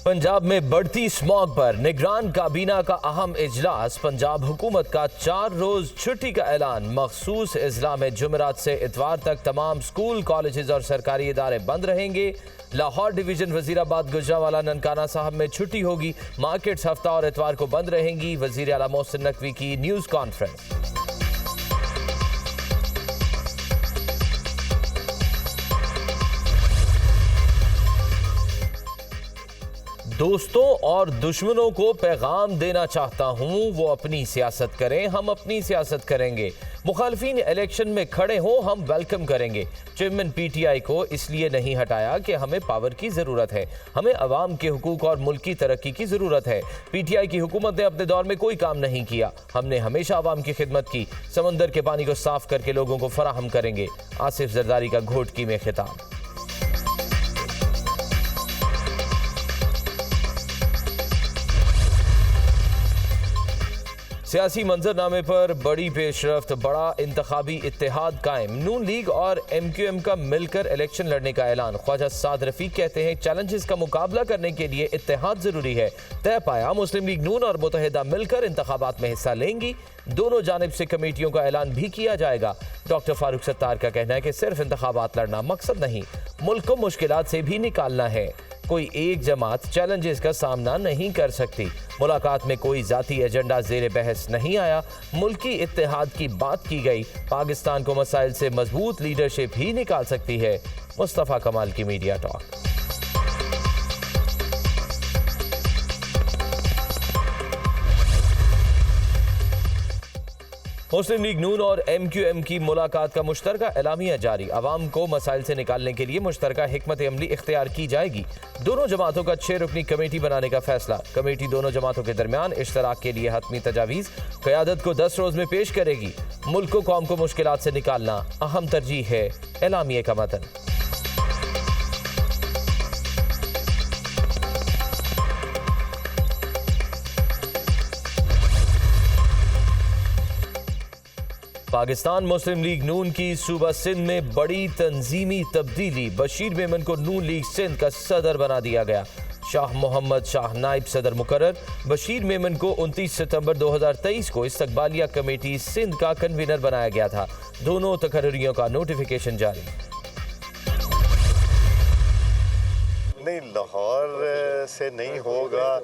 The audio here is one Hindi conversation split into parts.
पंजाब में बढ़ती स्मॉग पर निगरान काबीना का अहम इजलास। पंजाब हुकूमत का 4 रोज छुट्टी का ऐलान। मखसूस इजला में जुमेरात से इतवार तक तमाम स्कूल, कॉलेजेस और सरकारी इदारे बंद रहेंगे। लाहौर डिवीजन, वजीराबाद, गुजरावाला, ननकाना साहब में छुट्टी होगी। मार्केट्स हफ्ता और इतवार को बंद रहेंगी। वजीर आला मोहसिन नकवी की न्यूज कॉन्फ्रेंस। दोस्तों और दुश्मनों को पैगाम देना चाहता हूं, वो अपनी सियासत करें, हम अपनी सियासत करेंगे। मुखालफीन इलेक्शन में खड़े हों, हम वेलकम करेंगे। चेयरमैन पीटीआई को इसलिए नहीं हटाया कि हमें पावर की जरूरत है, हमें अवाम के हुकूक और मुल्क की तरक्की की जरूरत है। पीटीआई की हुकूमत ने अपने दौर में कोई काम नहीं किया, हमने हमेशा अवाम की खिदमत की। समंदर के पानी को साफ करके लोगों को फराहम करेंगे। आसिफ जरदारी का घोटकी में खिताब। सियासी मंजरनामे पर बड़ी पेशरफ्त, बड़ा इंतखाबी इत्तेहाद कायम। नून लीग और MQM का मिलकर इलेक्शन लड़ने का ऐलान। ख्वाजा साद रफीक कहते हैं चैलेंजेस का मुकाबला करने के लिए इत्तेहाद जरूरी है। तय पाया मुस्लिम लीग नून और मुत्तहिदा मिलकर इंतखाबात में हिस्सा लेंगी। दोनों जानिब से कमेटियों का ऐलान भी किया जाएगा। डॉक्टर फारूक सत्तार का कहना है कि सिर्फ इंतखाबात लड़ना मकसद नहीं, मुल्क को मुश्किलात से भी निकालना है। कोई एक जमात चैलेंजेस का सामना नहीं कर सकती। मुलाकात में कोई जाती एजेंडा ज़ेरे बहस नहीं आया। मुल्की इत्तेहाद की बात की गई। पाकिस्तान को मसाइल से मजबूत लीडरशिप ही निकाल सकती है। मुस्तफ़ा कमाल की मीडिया टॉक। मुस्लिम लीग नून और MQM की मुलाकात का मुश्तरका एलामिया जारी। अवाम को मसाइल से निकालने के लिए मुश्तरका हिकमत अमली इख्तियार की जाएगी। दोनों जमातों का 6 रुकनी कमेटी बनाने का फैसला। कमेटी दोनों जमातों के दरमियान इश्तराक के लिए हतमी तजावीज़ क़यादत को 10 रोज में पेश करेगी। मुल्क को कौम को मुश्किलात से निकालना अहम तरजीह है। एलामिया का मतन। पाकिस्तान मुस्लिम लीग नून की सूबा सिंध में बड़ी तंजीमी तब्दीली। बशीर मेमन को नून लीग सिंध का सदर बना दिया गया। शाह मोहम्मद शाह नाइब सदर मुकर्रर। बशीर मेमन को 29 सितंबर 2023 को इस्तकबालिया कमेटी सिंध का कन्वीनर बनाया गया था। दोनों तकर्रियों का नोटिफिकेशन जारी। नहीं, लाहौर से नहीं होगा,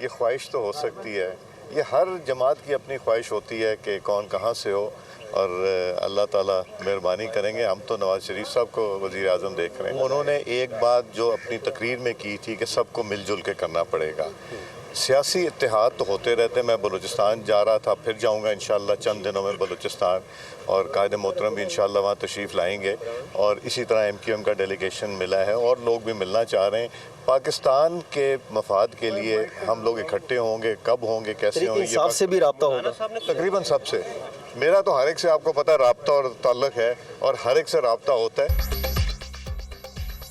ये ख्वाहिश तो हो सकती है। ये हर जमात की अपनी ख्वाहिश होती है कि कौन कहाँ से हो, और अल्लाह ताला मेहरबानी करेंगे। हम तो नवाज शरीफ साहब को वज़ीर आज़म देख रहे हैं। उन्होंने एक बात जो अपनी तकरीर में की थी कि सबको मिलजुल के करना पड़ेगा। सियासी इत्तेहाद तो होते रहते हैं। मैं बलूचिस्तान जा रहा था, फिर जाऊंगा इंशाअल्लाह चंद दिनों में बलूचिस्तान, और कायद मोहतरम भी इंशाअल्लाह वहाँ तशरीफ़ लाएंगे। और इसी तरह MQM का डेलीगेशन मिला है और लोग भी मिलना चाह रहे हैं। पाकिस्तान के मफाद के लिए हम लोग इकट्ठे होंगे। कब होंगे, कैसे होंगे, सबसे भी रब्ता होगा। तकरीबन सबसे। मेरा तो हर एक से, आपको पता है, रब्ता और ताल्लुक़ है, और हर एक से रब्ता होता है।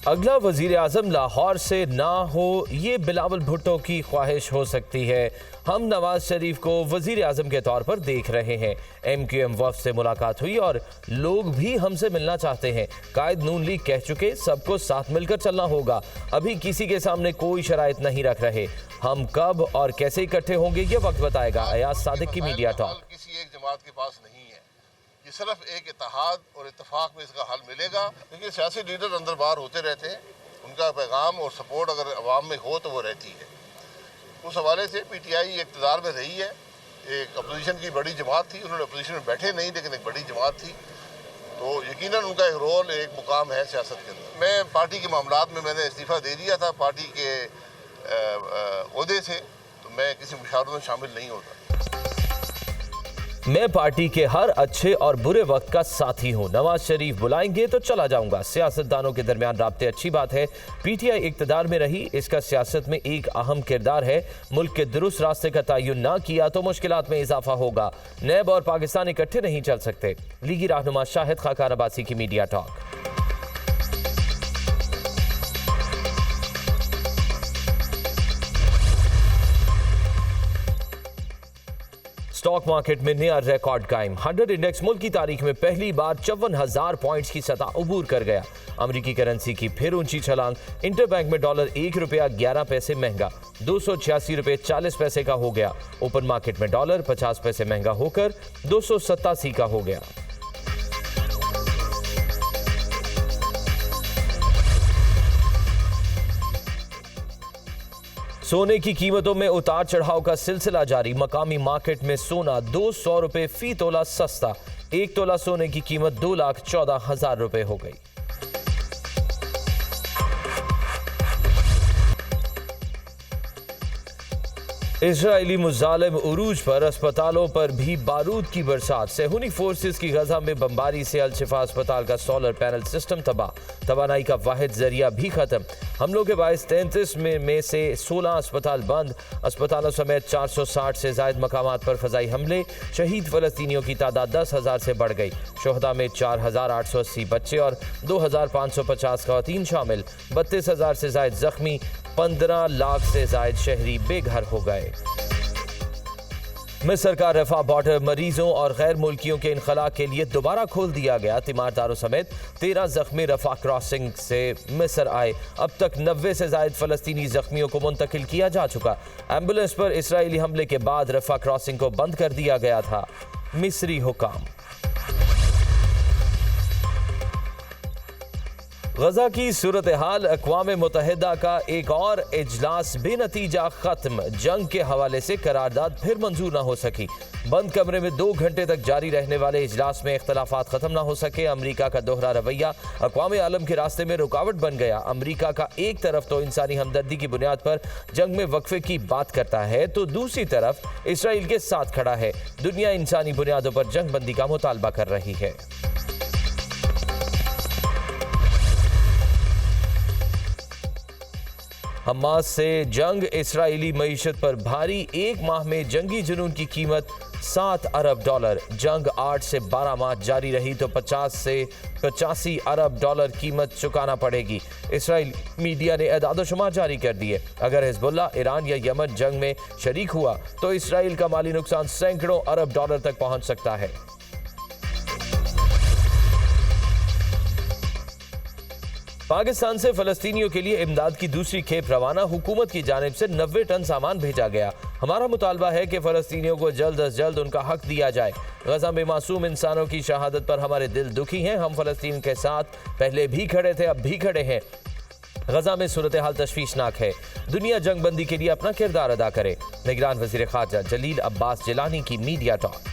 अगला वजीर आज़म लाहौर से ना हो, ये बिलावल भुट्टो की ख्वाहिश हो सकती है। हम नवाज शरीफ को वजीर आज़म के तौर पर देख रहे हैं। MQM वफ़द से मुलाकात हुई और लोग भी हमसे मिलना चाहते हैं। कायद नून लीग कह चुके सबको साथ मिलकर चलना होगा। अभी किसी के सामने कोई शराइत नहीं रख रहे। हम कब और कैसे इकट्ठे होंगे ये वक्त बताएगा। अयाज सादिक की मीडिया टॉक। किसी एक जमात के पास नहीं है, ये सिर्फ एक इत्तेहाद और इत्तेफाक में इसका हल मिलेगा। क्योंकि सियासी लीडर अंदर बाहर होते रहते हैं, उनका पैगाम और सपोर्ट अगर अवाम में हो तो वो रहती है। उस हवाले से PTI इक़्तिदार में रही है। एक अपोजिशन की बड़ी जमात थी, उन्होंने अपोजिशन में बैठे नहीं, लेकिन एक बड़ी जमात थी, तो यकीनन उनका एक रोल, एक मुकाम है सियासत के अंदर। मैं पार्टी के मामलात में मैंने इस्तीफ़ा दे दिया था पार्टी के ओहदे से, तो मैं किसी मुशावरत में शामिल नहीं होता। मैं पार्टी के हर अच्छे और बुरे वक्त का साथी हूं। नवाज शरीफ बुलाएंगे तो चला जाऊंगा। सियासतदानों के दरमियान राब्ते अच्छी बात है। PTI इक़्तिदार में रही, इसका सियासत में एक अहम किरदार है। मुल्क के दुरुस्त रास्ते का तयन ना किया तो मुश्किलात में इजाफा होगा। नैब और पाकिस्तान इकट्ठे नहीं चल सकते। लीगी रहनुमा शाहिद खाकान अब्बासी की मीडिया टॉक। स्टॉक मार्केट में नया रिकॉर्ड कायम। 100 इंडेक्स मुल्क की तारीख में पहली बार 54,000 पॉइंट्स की सतह उबूर कर गया। अमेरिकी करेंसी की फिर ऊंची छलांग। इंटरबैंक में डॉलर 1 रुपया 11 पैसे महंगा 286 रुपये 40 पैसे का हो गया। ओपन मार्केट में डॉलर 50 पैसे महंगा होकर 287 का हो गया। सोने की कीमतों में उतार चढ़ाव का सिलसिला जारी। मकामी मार्केट में सोना 200 रुपये फी तोला सस्ता। 1 तोला सोने की कीमत 2,14,000 रुपये हो गई। इजरायली मुजालिम उरूज पर अस्पतालों पर भी बारूद की बरसात। सेहूनी फोर्सेस की गजा में बमबारी से अल शिफा अस्पताल का सोलर पैनल सिस्टम तबाह। तवानाई का वाहिद जरिया भी खत्म। हमलों के बायस 33 में से 16 अस्पताल बंद। अस्पतालों समेत 460 से ज्यादा मकामात पर फजाई हमले। शहीद फलस्तीनियों की तादाद 10,000 से बढ़ गई। शोहदा में 4,880 बच्चे और 2,550 खवातीन शामिल। 32,000 से ज्यादा जख्मी। 15 लाख से ज्यादा शहरी बेघर हो गए। मिस्र का रफा बॉर्डर मरीजों और गैर मुल्कियों के इनखला के लिए दोबारा खोल दिया गया। तीमारदारों समेत 13 जख्मी रफा क्रॉसिंग से मिस्र आए। अब तक 90 से ज्यादा फलस्तीनी जख्मियों को मुंतकिल किया जा चुका। एम्बुलेंस पर इसराइली हमले के बाद रफा क्रॉसिंग को बंद कर दिया गया था। मिस्री हुकाम। गजा की सूरत हाल। अक़वाम मुत्तहिदा का एक और इजलास बेनतीजा खत्म। जंग के हवाले से करारदाद फिर मंजूर न हो सकी। बंद कमरे में 2 घंटे तक जारी रहने वाले इजलास में इख्तलाफात खत्म न हो सके। अमरीका का दोहरा रवैया अक़वाम आलम के रास्ते में रुकावट बन गया। अमरीका का एक तरफ तो इंसानी हमदर्दी की बुनियाद पर जंग में वक्फे की बात करता है, तो दूसरी तरफ इसराइल के साथ खड़ा है। दुनिया इंसानी बुनियादों पर जंग बंदी का मुतालबा कर रही है। हमास से जंग। इसराइली मईशत पर भारी। 1 माह में जंगी जुनून की कीमत $7 अरब। जंग 8 से 12 माह जारी रही तो 50 से 85 अरब डॉलर कीमत चुकाना पड़ेगी। इसराइल मीडिया ने एदाद-ओ-शुमार जारी कर दिए। अगर हिजबुल्ला, ईरान या यमन जंग में शरीक हुआ तो इसराइल का माली नुकसान सैकड़ों अरब डॉलर तक पहुंच सकता है। पाकिस्तान से फलस्तीनियों के लिए इमदाद की दूसरी खेप रवाना। हुकूमत की जानिब से 90 टन सामान भेजा गया। हमारा मुतालबा है कि फलस्तीनियों को जल्द अज जल्द उनका हक दिया जाए। गजा में मासूम इंसानों की शहादत पर हमारे दिल दुखी हैं। हम फलस्तीन के साथ पहले भी खड़े थे, अब भी खड़े हैं। गजा में सूरत हाल तशवीशनाक है। दुनिया जंगबंदी के लिए अपना किरदार अदा करे। निगरान वज़ीर ख़ारजा जलील अब्बास जिलानी की मीडिया टॉक।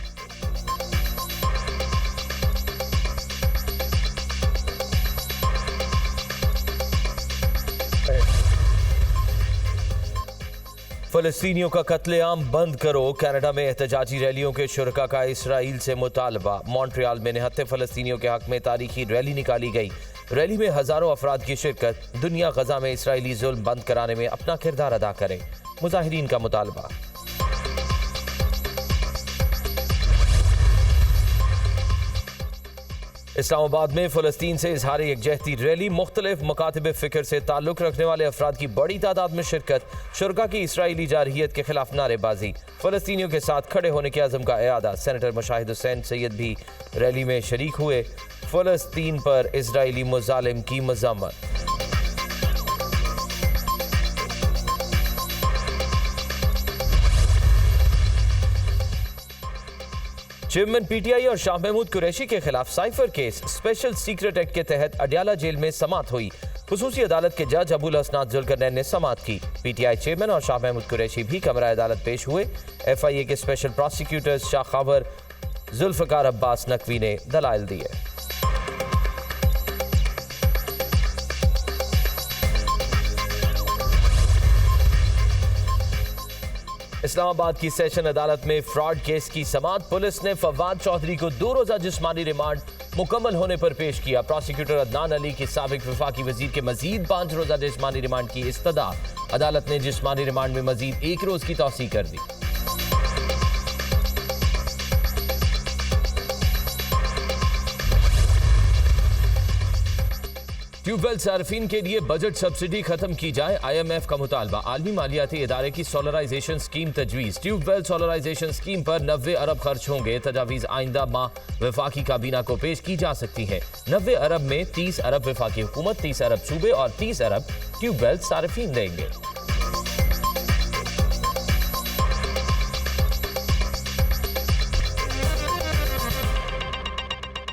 फलस्तीनियों का कत्लेआम बंद करो। कनाडा में एहतजाजी रैलियों के शुरका का इसराइल से मुतालबा। मॉन्ट्रियल में निहत्थे फलस्तीनियों के हक में तारीखी रैली निकाली गई। रैली में हजारों अफराद की शिरकत। दुनिया गजा में इसराइली जुल्म बंद कराने में अपना किरदार अदा करे। मुजाहिरीन का मुतालबा। इस्लामाबाद में फलस्तीन से इजहार यकजहती रैली। मुख्तलिफ मकातब फ़िक्र से ताल्लुक़ रखने वाले अफराद की बड़ी तादाद में शिरकत। शुरका की इसराइली जारहियत के खिलाफ नारेबाजी। फलस्तीनियों के साथ खड़े होने के अज़म का इरादा। सेनेटर मुशाहिद हुसैन सैयद भी रैली में शरीक हुए। फलस्तीन पर इजराइली मुजालिम की मज़म्मत। चेयरमैन पीटीआई और शाह महमूद कुरैशी के खिलाफ cipher case. Special secret act के तहत अडयाला जेल में समाअत हुई। खुसूसी अदालत के जज अबुल हसनात जुल्करनैन ने समाअत की। पीटीआई चेयरमैन और शाह महमूद कुरैशी भी कमरा अदालत पेश हुए। एफआईए के स्पेशल प्रोसिक्यूटर्स शाह खावर जुल्फकार अब्बास नकवी ने दलाइल दिए। इस्लामाबाद की सेशन अदालत में फ्रॉड केस की समाअत। पुलिस ने फवाद चौधरी को 2 रोजा जिस्मानी रिमांड मुकम्मल होने पर पेश किया। प्रोसिक्यूटर अदनान अली की साबिक वफाकी वजीर के मजीद 5 रोजा जिस्मानी रिमांड की इस्तदा। अदालत ने जिस्मानी रिमांड में मजीद 1 रोज की तौसीह कर दी। ट्यूबवेल सार्फिन के लिए बजट सब्सिडी खत्म की जाए, IMF का मुतालबा। आलमी मालियाती इदारे की सोलराइजेशन स्कीम तजवीज़। ट्यूबवेल सोलराइजेशन स्कीम पर 90 अरब खर्च होंगे। तजावीज़ आइंदा माह वफाकी काबीना को पेश की जा सकती है। 90 अरब में 30 अरब वफाकी हुकूमत, 30 अरब सूबे और 30 अरब ट्यूबवेल सार्फिन देंगे।